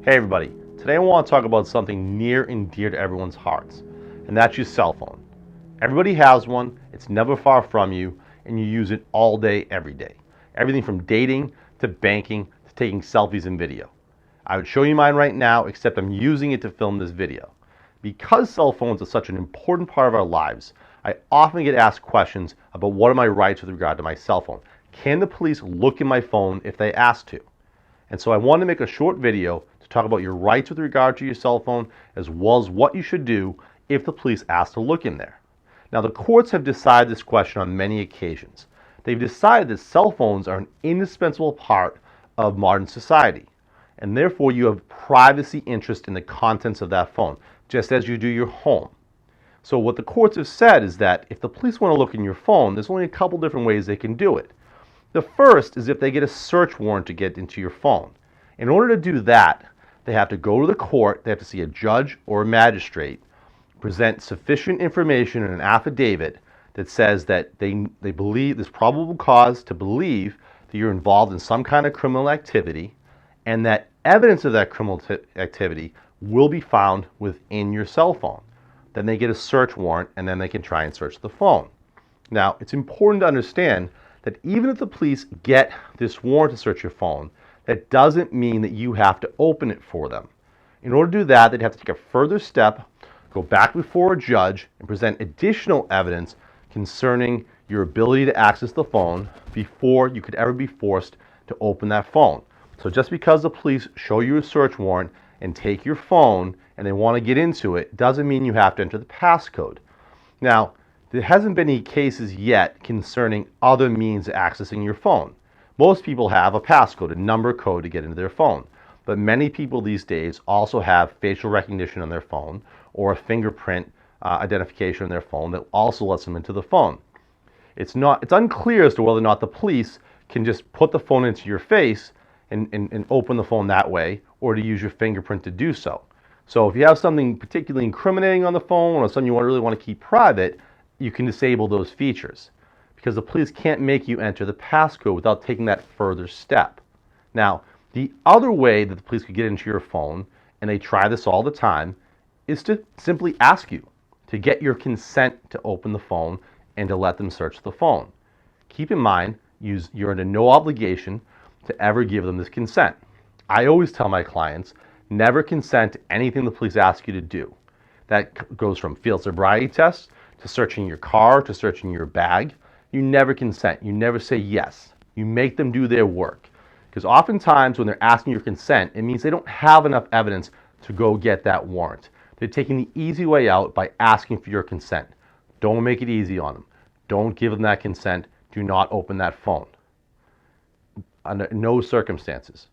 Hey everybody, today I want to talk about something near and dear to everyone's hearts, and that's your cell phone. Everybody has one, it's never far from you, and you use it all day, every day. Everything from dating to banking to taking selfies and video. I would show you mine right now, except I'm using it to film this video. Because cell phones are such an important part of our lives, I often get asked questions about what are my rights with regard to my cell phone. Can the police look in my phone if they ask to? And so I want to make a short video to talk about your rights with regard to your cell phone, as well as what you should do if the police ask to look in there. Now, the courts have decided this question on many occasions. They've decided that cell phones are an indispensable part of modern society, and therefore you have privacy interest in the contents of that phone, just as you do your home. So what the courts have said is that if the police want to look in your phone, there's only a couple different ways they can do it. The first is if they get a search warrant to get into your phone. In order to do that, they have to go to the court, they have to see a judge or a magistrate, present sufficient information in an affidavit that says that they believe there's probable cause to believe that you're involved in some kind of criminal activity, and that evidence of that criminal activity will be found within your cell phone. Then they get a search warrant, and then they can try and search the phone. Now, it's important to understand that even if the police get this warrant to search your phone, that doesn't mean that you have to open it for them. In order to do that, they'd have to take a further step, go back before a judge, and present additional evidence concerning your ability to access the phone before you could ever be forced to open that phone. So just because the police show you a search warrant and take your phone and they want to get into it, doesn't mean you have to enter the passcode. Now, there hasn't been any cases yet concerning other means of accessing your phone. Most people have a passcode, a number code to get into their phone. But many people these days also have facial recognition on their phone or a fingerprint identification on their phone that also lets them into the phone. It's unclear as to whether or not the police can just put the phone into your face and open the phone that way, or to use your fingerprint to do so. So if you have something particularly incriminating on the phone or something you really want to keep private, you can disable those features, because the police can't make you enter the passcode without taking that further step. Now, the other way that the police could get into your phone, and they try this all the time, is to simply ask you to get your consent to open the phone and to let them search the phone. Keep in mind, you're under no obligation to ever give them this consent. I always tell my clients, never consent to anything the police ask you to do. That goes from field sobriety tests, to searching your car, to searching your bag. You never consent. You never say yes. You make them do their work. Because oftentimes when they're asking your consent, it means they don't have enough evidence to go get that warrant. They're taking the easy way out by asking for your consent. Don't make it easy on them. Don't give them that consent. Do not open that phone. Under no circumstances.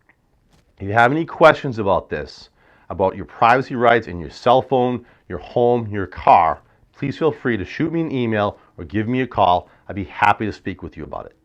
If you have any questions about this, about your privacy rights in your cell phone, your home, your car, please feel free to shoot me an email or give me a call. I'd be happy to speak with you about it.